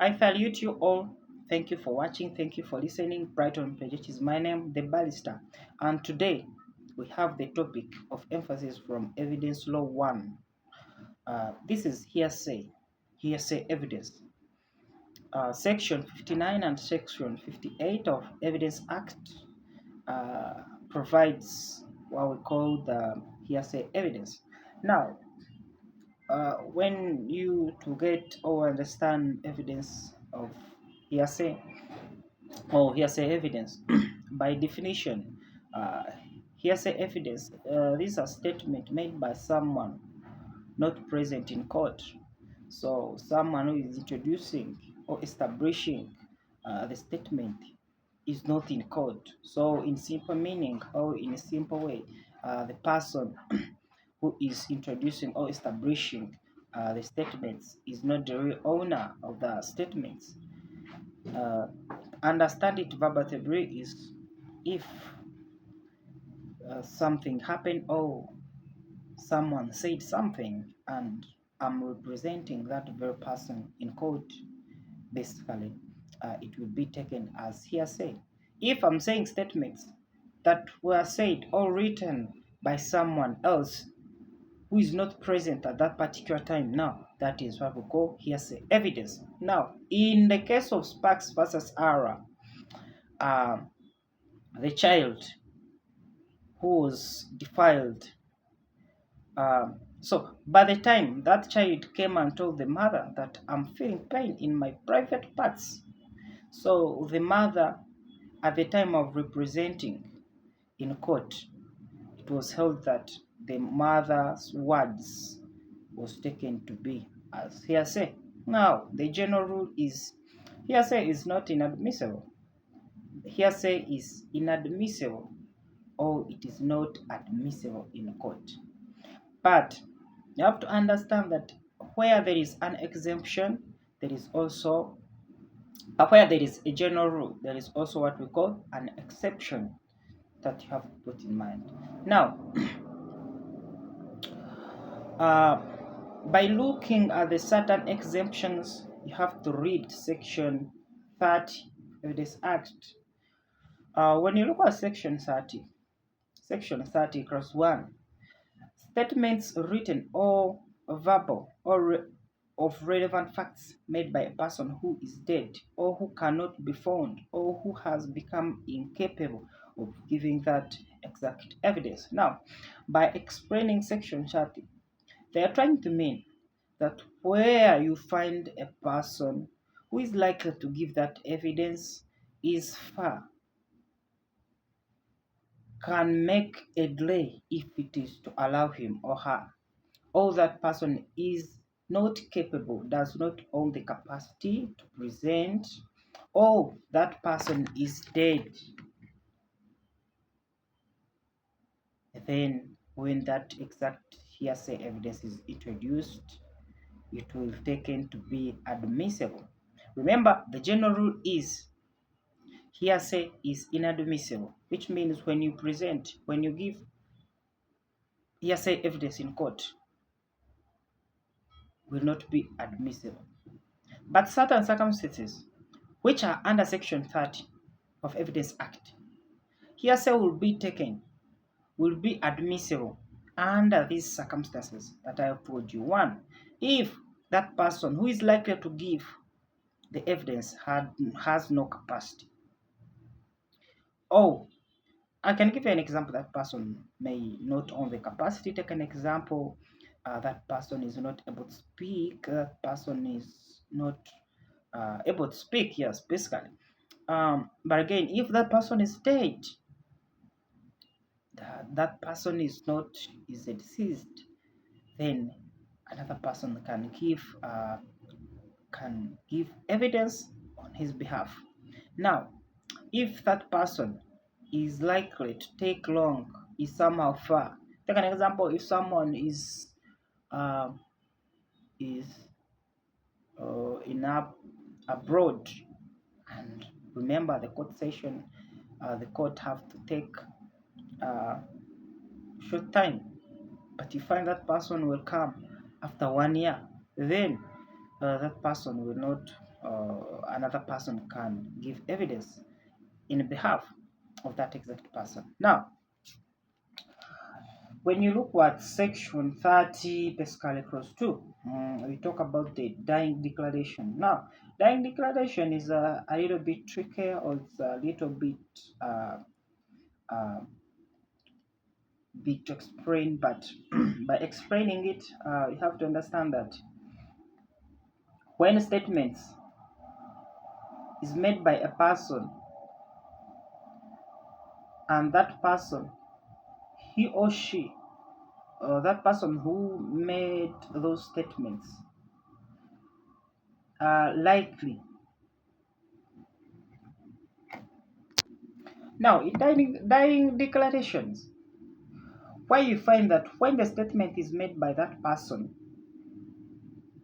I salute you all. Thank you for watching. Thank you for listening. Brighton Project is my name, the Barrister. And today we have the topic of emphasis from Evidence Law 1. This is hearsay evidence. Section 59 and Section 58 of Evidence Act uh, provides what we call the hearsay evidence. Now, when you to get or understand evidence of hearsay hearsay evidence, by definition, uh, hearsay evidence, this is a statement made by someone not present in court. So, someone who is introducing or establishing the statement is not in court. So, in simple meaning or in a simple way, the person who is introducing or establishing the statements is not the real owner of the statements. Uh, Understand it verbatim is if something happened or someone said something and I'm representing that very person in court, basically, it will be taken as hearsay. If I'm saying statements that were said or written by someone else who is not present at that particular time, now that is what we call hearsay evidence. Now, in the case of Sparks versus Ara, uh, the child who was defiled. So by the time that child came and told the mother that I'm feeling pain in my private parts, so the mother, at the time of representing in court, it was held that the mother's words was taken to be as hearsay. Now, the general rule is hearsay is not inadmissible. Hearsay is inadmissible or it is not admissible in court. But you have to understand that where there is an exemption, there is also, where there is a general rule, there is also what we call an exception that you have to put in mind. Now, uh, by looking at the certain exemptions, you have to read section 30 of this act. When you look at section 30 cross 1, statements written or verbal of relevant facts made by a person who is dead or who cannot be found or who has become incapable of giving that exact evidence. Now, by explaining section 30, they are trying to mean that where you find a person who is likely to give that evidence is far, can make a delay if it is to allow him or her, or that person is not capable, does not own the capacity to present, or that person is dead. Then, when that exact hearsay evidence is introduced, it will be taken to be admissible. Remember, the general rule is hearsay is inadmissible, which means when you give hearsay evidence in court, will not be admissible. But certain circumstances, which are under Section 30 of Evidence Act, hearsay will be admissible under these circumstances that I have told you. One, if that person who is likely to give the evidence has no capacity. Or I can give you an example that person may not own the capacity. Take an example, that person is not able to speak, that person is not able to speak, yes, basically. But again, if that person is dead, that person is a deceased, then another person can give evidence on his behalf. Now, if that person is likely to take long, is somehow far. Take an example: if someone uh, is abroad, and remember the court session, the court have to take uh, short time, but you find that person will come after 1 year, then that person will not another person can give evidence in behalf of that exact person. Now, when you look at section 30, basically clause 2, we talk about the dying declaration. Now, dying declaration is a little bit tricky, or it's a little uh, uh, bit to explain, but by explaining it, you have to understand that when statements is made by a person, and that person, he or she, that person who made those statements, are likely. Now, in dying declarations, where you find that when the statement is made by that person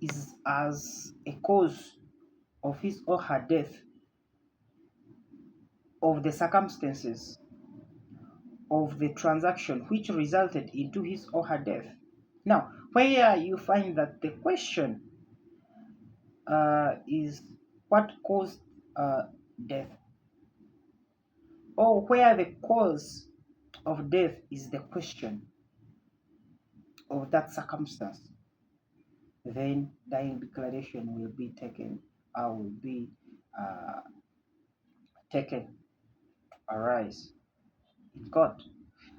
is as a cause of his or her death, of the circumstances of the transaction which resulted into his or her death. Now, where you find that the question is what caused death, or where the cause of death is the question of that circumstance, then dying declaration will be taken, will be uh, taken to arise in court.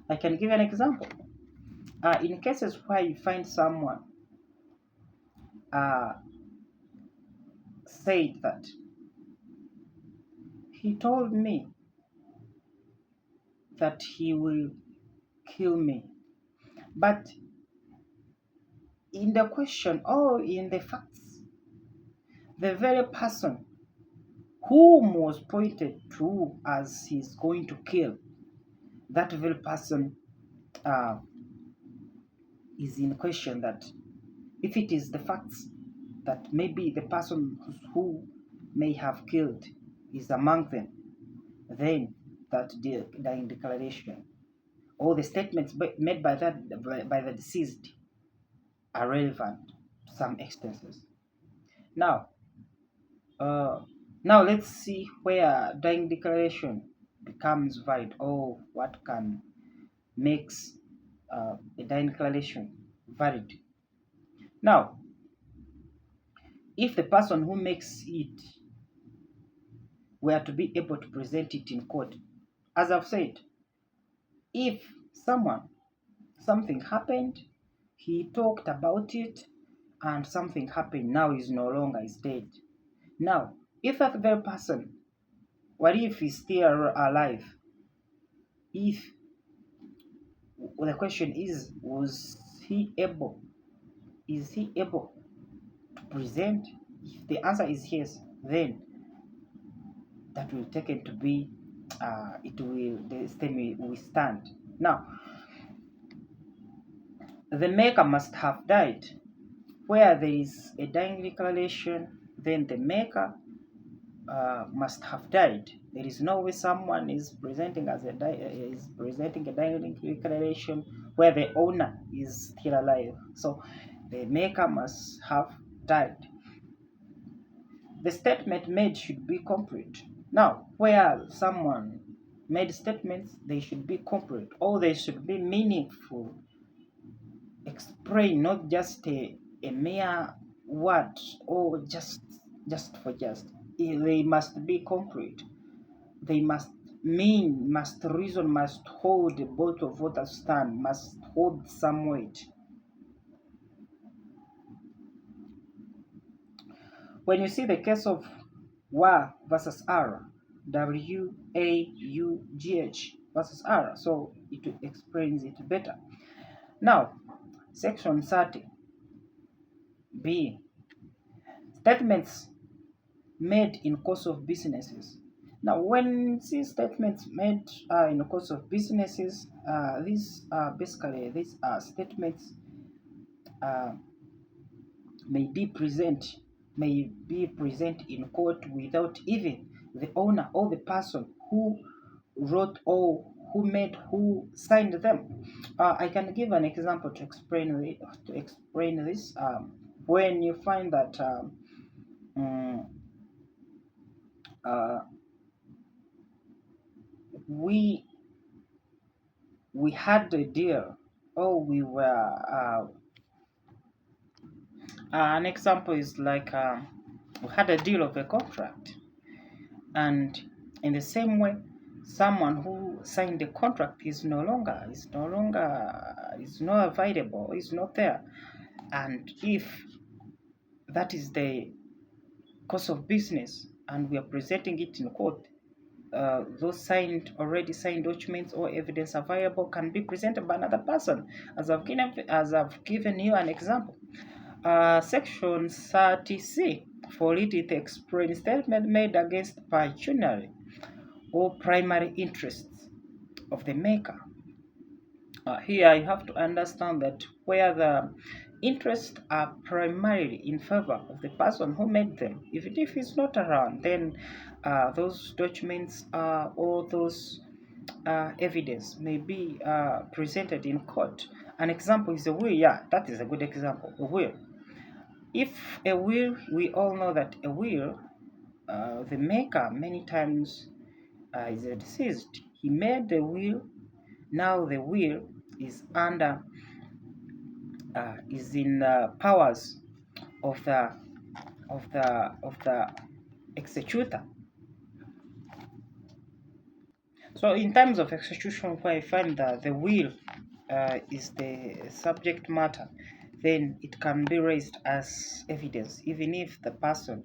I can give an example. In cases where you find someone uh, said that he told me that he will kill me, but in the question or in the facts, the very person whom was pointed to as he's going to kill, that very person uh, is in question, that if it is the facts that maybe the person who may have killed is among them, then that dying declaration or the statements made by the deceased are relevant to some extensions. Now, uh, now let's see where dying declaration becomes valid, or what can makes a dying declaration valid. Now, if the person who makes it were to be able to present it in court, as I've said, if something happened, he talked about it, and something happened, now he's no longer is dead. Now, if that very person, what if he's still alive? If the question is, is he able to present? If the answer is yes, then that will taken to be the statement will stand. Now, the maker must have died. Where there is a dying declaration, then the maker must have died. There is no way someone is presenting is presenting a dying declaration where the owner is still alive. So the maker must have died. The statement made should be complete. Now, where someone made statements, they should be complete, or they should be meaningful, explain, not just a mere word, or just for just. They must be complete. They must mean, must reason, must hold a both of what stand, must hold some weight. When you see the case of W versus R, WAUGH versus R, so it explains it better. Now, section 30B, statements made in course of businesses. Now, when you see statements made in the course of businesses, these statements uh, may be present in court without even the owner or the person who wrote or who signed them. I can give an example to explain this. When you find that uh, we we had a deal, or we were an example is like we had a deal of a contract, and in the same way, someone who signed the contract is not available, is not there. And if that is the course of business and we are presenting it in court, those already signed documents or evidence available can be presented by another person, as I've given you an example. Section 30C, for it explain statement made against pecuniary or primary interests of the maker. Here you have to understand that where the interests are primarily in favor of the person who made them, even if he's not around, then those documents or those evidence may be presented in court. An example is a will. Yeah, that is a good example. A will. If a will, we all know that a will, the maker many times is deceased. He made the will. Now the will is under is in powers of the executor. So in terms of execution, where I find that the will is the subject matter, then it can be raised as evidence, even if the person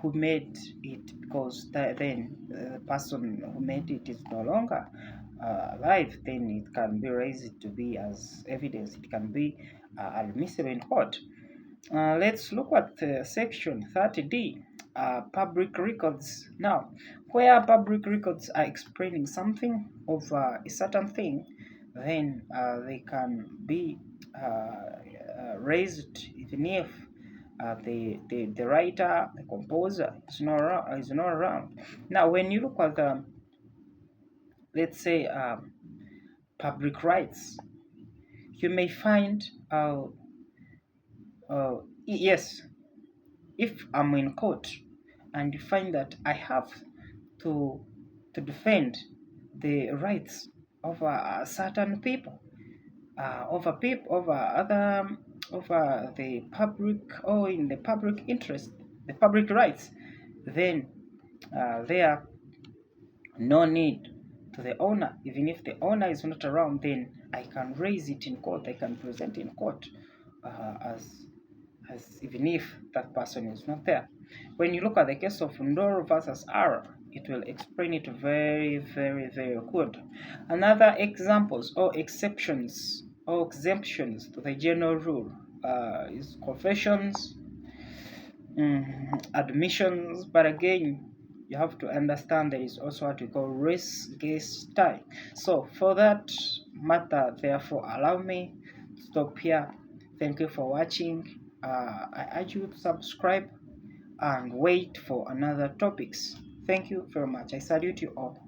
who made it, because then the person who made it is no longer alive, then it can be raised to be as evidence. It can be admissible in court. Let's look at section 30D, public records. Now, where public records are explaining something of a certain thing, then they can be raised even if the writer, the composer is not around. Now, when you look at the, let's say, public rights, you may find, yes, if I'm in court and you find that I have to defend the rights of certain people, over other, over the public, or in the public interest, the public rights, then there no need to the owner. Even if the owner is not around, then I can raise it in court. I can present in court as even if that person is not there. When you look at the case of Ndoro versus R, it will explain it very, very, very good. Another examples or exceptions or exemptions to the general rule is confessions, admissions, but again, you have to understand there is also what we call res gestae. So for that matter, therefore, allow me to stop here. Thank you for watching. I urge you to subscribe and wait for another topics. Thank you very much. I salute you all.